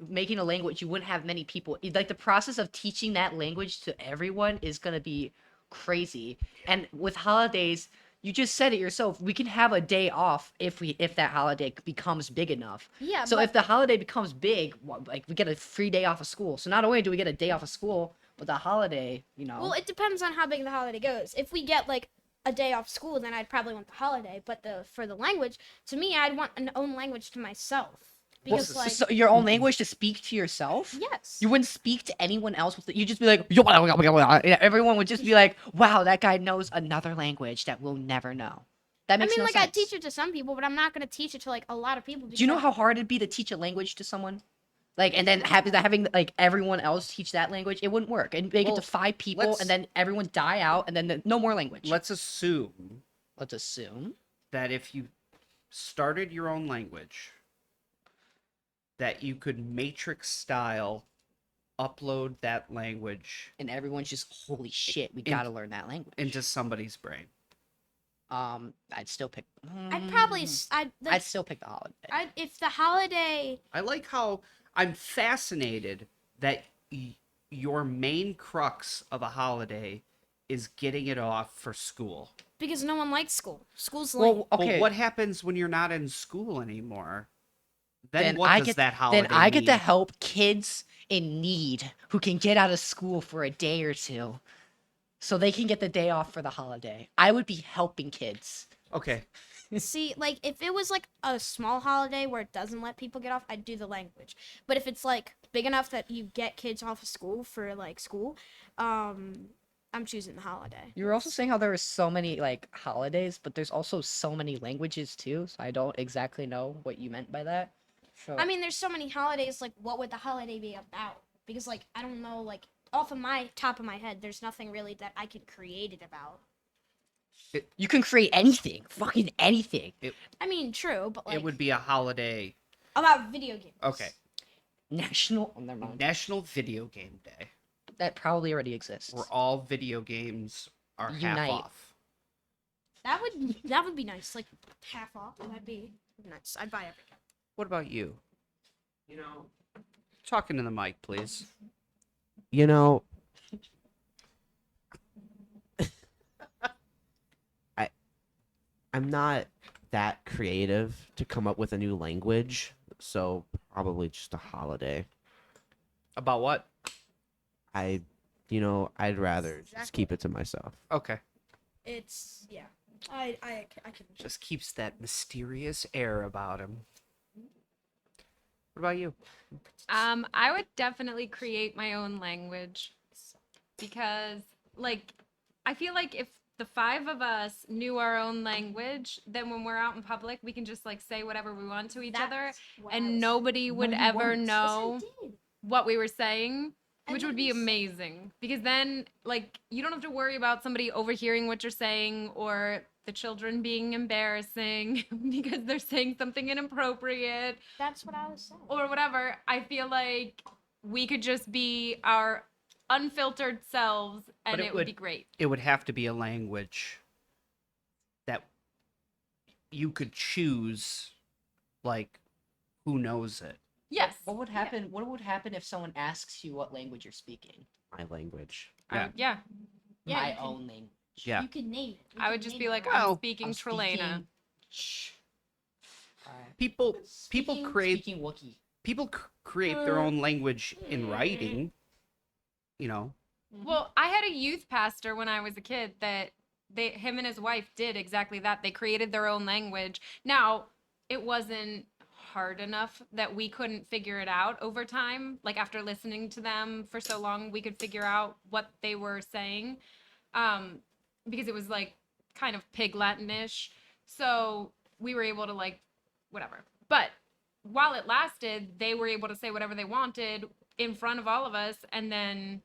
making a language you wouldn't have many people, like the process of teaching that language to everyone is gonna be crazy. And with holidays, you just said it yourself, we can have a day off if that holiday becomes big enough. Yeah. So but, if the holiday becomes big, like, we get a free day off of school. So not only do we get a day off of school, but the holiday, well, it depends on how big the holiday goes. If we get like a day off school, then I'd probably want the holiday. But for the language, to me, I'd want an own language to myself because like so your own language to speak to yourself. yes. You wouldn't speak to anyone else with it. You'd just be like, everyone would just be like, wow, that guy knows another language that we'll never know. That I makes mean, no like, sense. I'd teach it to some people, but I'm not gonna teach it to like a lot of people. Do you know how hard it'd be to teach a language to someone? Like, and then having like everyone else teach that language, it wouldn't work. And make it Well, to 5 people, let's- and then everyone die out, and then no more language. let's assume Let's assume. that if you started your own language, that you could matrix style upload that language And everyone's just, holy shit, we In- gotta learn that language. into somebody's brain. I'd still pick. I'd probably I'd still pick the holiday. if the holiday. I like how I'm fascinated that your main crux of a holiday is getting it off for school. Because no one likes school. School's lame. Well, okay. But what happens when you're not in school anymore? Then Then what I does get that holiday then I get to mean? help kids in need who can get out of school for a day or two, so they can get the day off for the holiday. I would be helping kids. Okay. See, like, if it was like a small holiday where it doesn't let people get off, I'd do the language. But if it's like big enough that you get kids off of school for like school, I'm choosing the holiday. You were also saying how there are so many like holidays, but there's also so many languages too. So I don't exactly know what you meant by that. So, I mean, there's so many holidays. Like, what would the holiday be about? Because like, I don't know. Like, off of my top of my head, there's nothing really that I can create it about. you can create anything, fucking anything. I mean, true, but like It would be a holiday. about video games. Okay. National. Oh, never mind. National Video Game Day, That probably already exists. where all video games are half Unite. off. That would be nice. Like half off. That'd be nice. I'd buy everything. What about you? Talking to the mic, please. You know, I'm not that creative to come up with a new language, so probably just a holiday. About what? I'd rather just keep it to myself. Okay. It's yeah. I can. Just keeps that mysterious air about him. What about you? I would definitely create my own language because, like, I feel like if the 5 of us knew our own language, then when we're out in public, we can just like say whatever we want to each other, That's what I and was- nobody would you ever won't. know Yes, I did. what we were saying, And which then would be you s- amazing because then, like, you don't have to worry about somebody overhearing what you're saying or the children being embarrassing because they're saying something inappropriate That's what I was saying. or whatever. I feel like we could just be our unfiltered selves and But it it would would- be great. It would have to be a language you could choose, like, who knows it. Yes. What would happen? What would happen if someone asks you what language you're speaking? My language. Yeah. Yeah. Yeah, My you can- own language. Yeah. You can name it. You I can would just name be it like, whatever. I'm Well, speaking I'm Trelana. Alright. People Speaking Wookiee. create their own language in writing. You know. Well, I had a youth pastor when I was a kid that him and his wife did exactly that. They created their own language. Now, it wasn't hard enough that we couldn't figure it out over time. Like after listening to them for so long, we could figure out what they were saying. Because it was like kind of pig Latinish. So we were able to like whatever. But while it lasted, they were able to say whatever they wanted in front of all of us, and then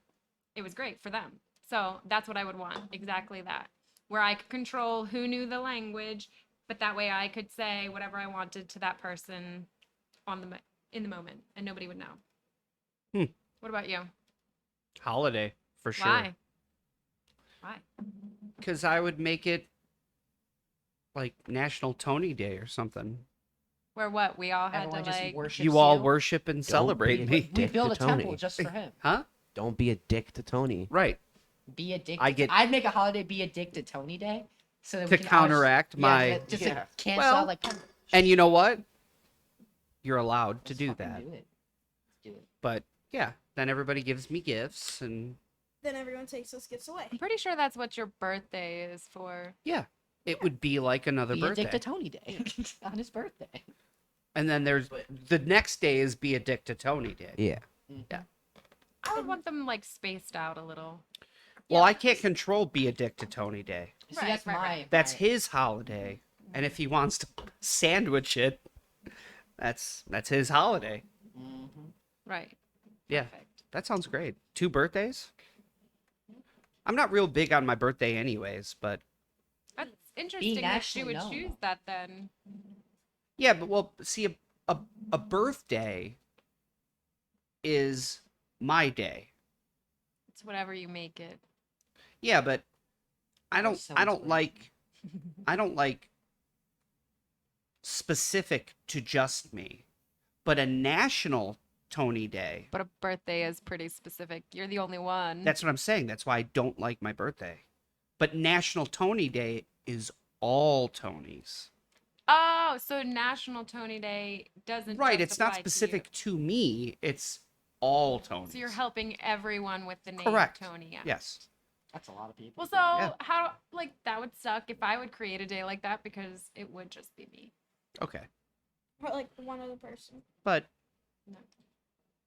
it was great for them. So that's what I would want. Exactly that. Where I could control who knew the language, but that way I could say whatever I wanted to that person in the moment, and nobody would know. What about you? Holiday for sure. Why? Why? Because I would make it like National Tony Day or something. Where what? We all had Everyone to just like. worships You all you. worship and be celebrate a me. dick We to build a Tony. temple just for him. Huh? Don't be a dick to Tony. Right. Be a dick. I get- I'd make a holiday be a dick to Tony Day, so that To we can always- counteract my. just Yeah. to cancel Well, out like. And you know what? You're allowed to let's do fucking that. Do it. Do it. But yeah, then everybody gives me gifts, and Then everyone takes those gifts away. I'm pretty sure that's what your birthday is for. yeah, it would be like another Be birthday. a dick to Tony Day on his birthday. And then there's the next day is be a dick to Tony Day. Yeah. I would want them like spaced out a little. Well, I can't control be a dick to Tony Day. See, Right, that's right, my. right. That's my- his holiday, and if he wants to sandwich it, that's his holiday. Mhm. Right. Yeah, Perfect. that sounds great. 2 birthdays. I'm not real big on my birthday, anyways, but That's interesting that you nationally would known. choose that then. yeah, but well, see, a birthday is my day. It's whatever you make it. Yeah, but I don't sounds weird. I don't like specific to just me. But a national Tony Day. But a birthday is pretty specific. You're the only one. That's what I'm saying. That's why I don't like my birthday. But National Tony Day is all Tonys. Oh, so National Tony Day doesn't Right, just it's not apply to you. specific to me. It's all Tonys. So you're helping everyone with the name Correct. Tony. Yeah. Yes. That's a lot of people. Well, so Yeah. how like that would suck if I would create a day like that because it would just be me. Okay. Or like one other person. But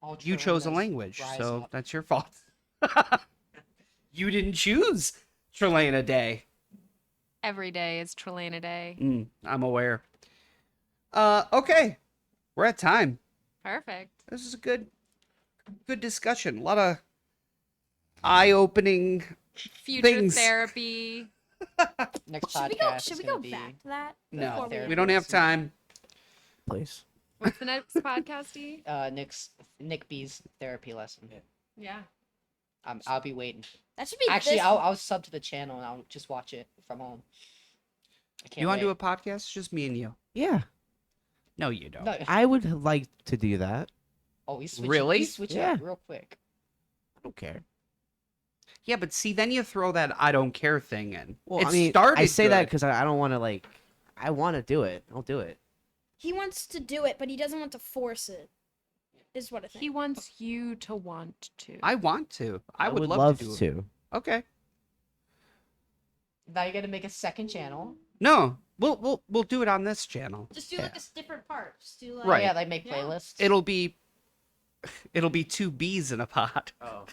All you chose a Trelena's language, rise so up. that's your fault. You didn't choose Trelana Day. Every day is Trelana Day. I'm aware. Okay. We're at time. Perfect. This is a good discussion. A lot of eye-opening. Future Things. therapy. Next Should we podcast go? is Should we gonna go be back to that? No, before therapy. we don't have time. Please. What's the next podcast, E? Nick B's therapy lesson. Yeah. I'll be waiting. That should be Actually, this. I'll sub to the channel and I'll just watch it from home. I can't You want to do wait. a podcast? Just me and you. Yeah. No, you don't. No. I would like to do that. Oh, we switch. Really? We switch Yeah. it up real quick. I don't care. Yeah, but see, then you throw that I don't care thing in. Well, It I mean, started I say that good. because I don't want to like. I want to do it. I'll do it. He wants to do it, but he doesn't want to force it. Is what I think. He wants you to want to. I want to. I would, would love, to do it. to. Okay. Now you got to make a second channel. No, we'll do it on this channel. Just do Yeah. like a different part. Just do like. Right. Yeah, like make Yeah. playlists. It'll be 2 bees in a pod. Oh.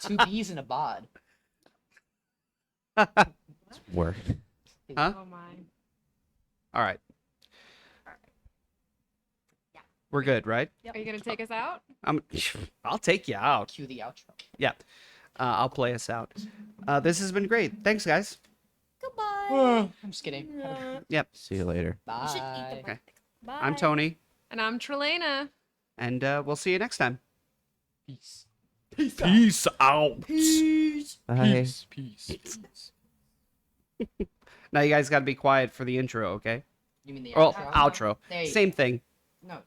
2 bees in a bod. Work. Huh? Oh my. All right. Yeah. We're good, right? Are you gonna take us out? I'll take you out. Cue the outro. Yeah. I'll play us out. This has been great. Thanks, guys. Goodbye. I'm just kidding. See you later. You should eat Bye. the Okay. Bye. I'm Tony, And I'm Trelana. and we'll see you next time. Peace. Peace out. Bye. Now you guys got to be quiet for the intro, okay? You mean the Well, outro? outro. There you Same thing. No.